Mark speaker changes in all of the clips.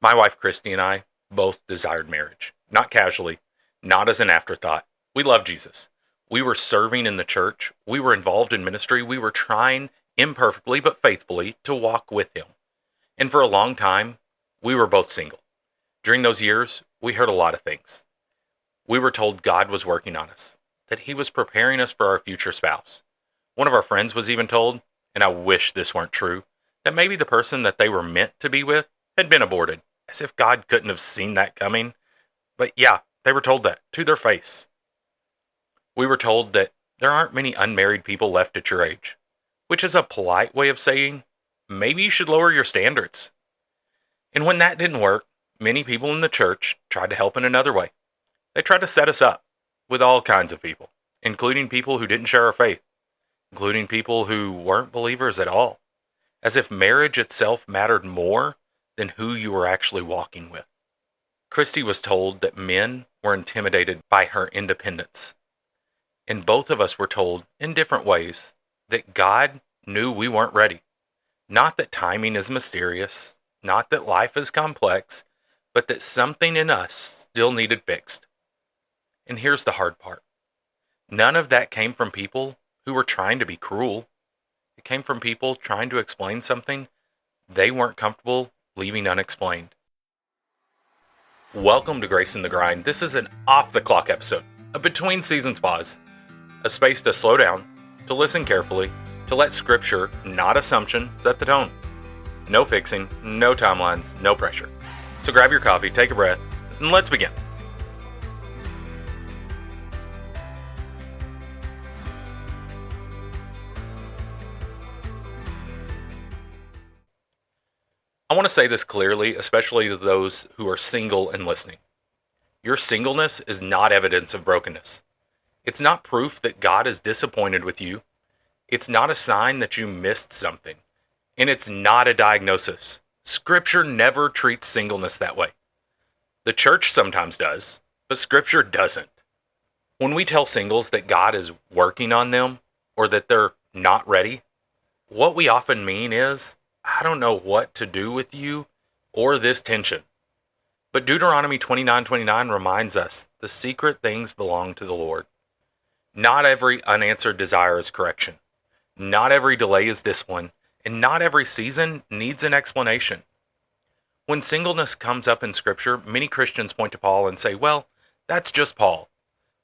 Speaker 1: My wife Christy and I both desired marriage, not casually, not as an afterthought. We love Jesus. We were serving in the church. We were involved in ministry. We were trying, imperfectly but faithfully, to walk with Him. And for a long time, we were both single. During those years, we heard a lot of things. We were told God was working on us, that He was preparing us for our future spouse. One of our friends was even told, and I wish this weren't true, that maybe the person that they were meant to be with had been aborted, as if God couldn't have seen that coming. But yeah, they were told that to their face. We were told that there aren't many unmarried people left at your age, which is a polite way of saying maybe you should lower your standards. And when that didn't work, many people in the church tried to help in another way. They tried to set us up with all kinds of people, including people who didn't share our faith, including people who weren't believers at all, as if marriage itself mattered more than who you were actually walking with. Christy was told that men were intimidated by her independence. And both of us were told, in different ways, that God knew we weren't ready. Not that timing is mysterious, not that life is complex, but that something in us still needed fixed. And here's the hard part. None of that came from people who were trying to be cruel. It came from people trying to explain something they weren't comfortable leaving unexplained. Welcome to Grace in the Grind. This is an off-the-clock episode, a between-seasons pause, a space to slow down, to listen carefully, to let Scripture, not assumption, set the tone. No fixing, no timelines, no pressure. So grab your coffee, take a breath, and let's begin. I want to say this clearly, especially to those who are single and listening. Your singleness is not evidence of brokenness. It's not proof that God is disappointed with you. It's not a sign that you missed something. And it's not a diagnosis. Scripture never treats singleness that way. The church sometimes does, but Scripture doesn't. When we tell singles that God is working on them or that they're not ready, what we often mean is, I don't know what to do with you or this tension. But Deuteronomy 29:29 reminds us the secret things belong to the Lord. Not every unanswered desire is correction. Not every delay is discipline. And not every season needs an explanation. When singleness comes up in Scripture, many Christians point to Paul and say, well, that's just Paul.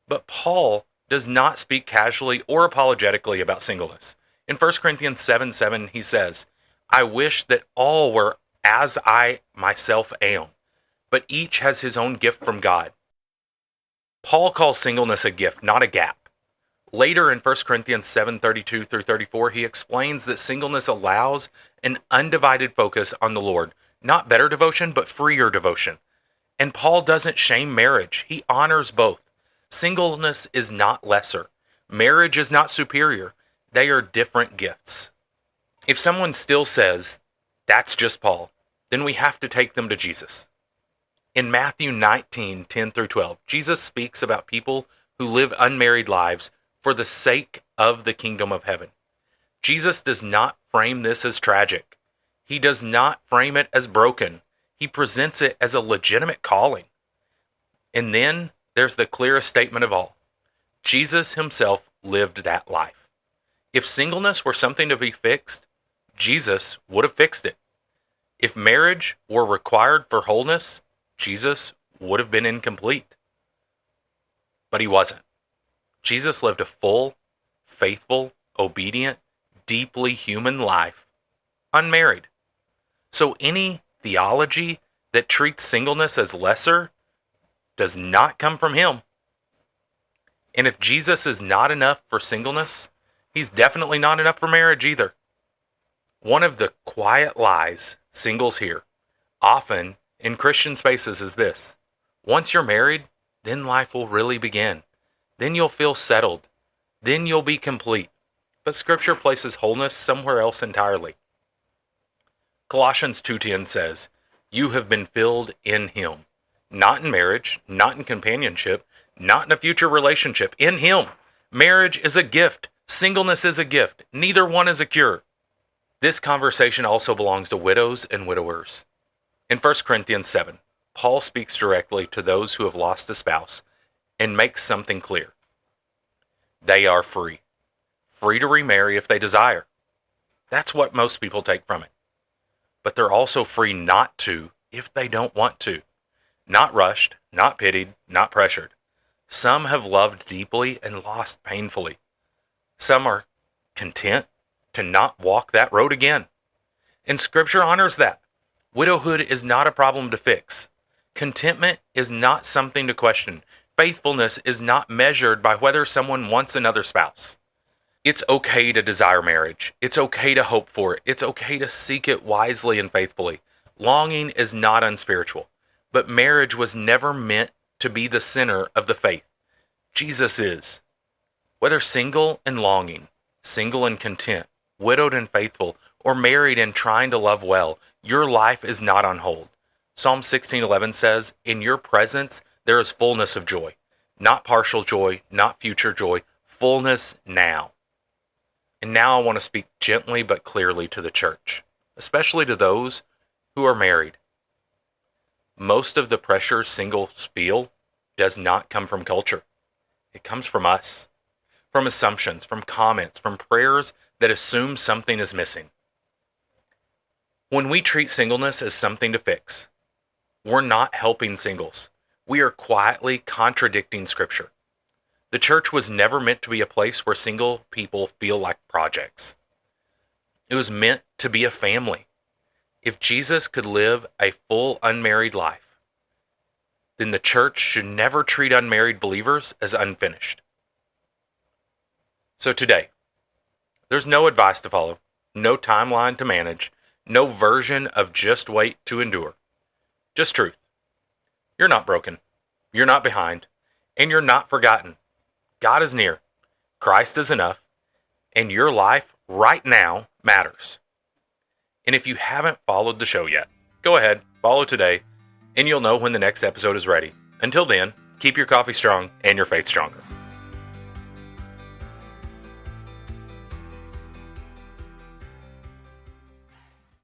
Speaker 1: But Paul does not speak casually or apologetically about singleness. In 1 Corinthians 7:7, he says, I wish that all were as I myself am, but each has his own gift from God. Paul calls singleness a gift, not a gap. Later in 1 Corinthians 7:32 through 34, he explains that singleness allows an undivided focus on the Lord, not better devotion, but freer devotion. And Paul doesn't shame marriage. He honors both. Singleness is not lesser. Marriage is not superior. They are different gifts. If someone still says, that's just Paul, then we have to take them to Jesus. In Matthew 19:10 through 12, Jesus speaks about people who live unmarried lives for the sake of the kingdom of heaven. Jesus does not frame this as tragic. He does not frame it as broken. He presents it as a legitimate calling. And then there's the clearest statement of all. Jesus himself lived that life. If singleness were something to be fixed, Jesus would have fixed it. If marriage were required for wholeness, Jesus would have been incomplete. But he wasn't. Jesus lived a full, faithful, obedient, deeply human life, unmarried. So any theology that treats singleness as lesser does not come from him. And if Jesus is not enough for singleness, he's definitely not enough for marriage either. One of the quiet lies singles hear, often in Christian spaces, is this. Once you're married, then life will really begin. Then you'll feel settled. Then you'll be complete. But Scripture places wholeness somewhere else entirely. Colossians 2:10 says, you have been filled in him. Not in marriage, not in companionship, not in a future relationship. In him. Marriage is a gift. Singleness is a gift. Neither one is a cure. This conversation also belongs to widows and widowers. In 1 Corinthians 7, Paul speaks directly to those who have lost a spouse and makes something clear. They are free. Free to remarry if they desire. That's what most people take from it. But they're also free not to if they don't want to. Not rushed, not pitied, not pressured. Some have loved deeply and lost painfully. Some are content to not walk that road again. And Scripture honors that. Widowhood is not a problem to fix. Contentment is not something to question. Faithfulness is not measured by whether someone wants another spouse. It's okay to desire marriage. It's okay to hope for it. It's okay to seek it wisely and faithfully. Longing is not unspiritual, but marriage was never meant to be the center of the faith. Jesus is. Whether single and longing, single and content, widowed and faithful, or married and trying to love well, your life is not on hold. Psalm 16:11 says, "In your presence there is fullness of joy." Not partial joy, not future joy, fullness now. And now I want to speak gently but clearly to the church, especially to those who are married. Most of the pressure singles feel does not come from culture. It comes from us, from assumptions, from comments, from prayers that assume something is missing. When we treat singleness as something to fix, we're not helping singles. We are quietly contradicting Scripture. The church was never meant to be a place where single people feel like projects. It was meant to be a family. If Jesus could live a full unmarried life, then the church should never treat unmarried believers as unfinished. So today, there's no advice to follow, no timeline to manage, no version of just wait to endure. Just truth. You're not broken. You're not behind. And you're not forgotten. God is near. Christ is enough. And your life right now matters. And if you haven't followed the show yet, go ahead, follow today, and you'll know when the next episode is ready. Until then, keep your coffee strong and your faith stronger.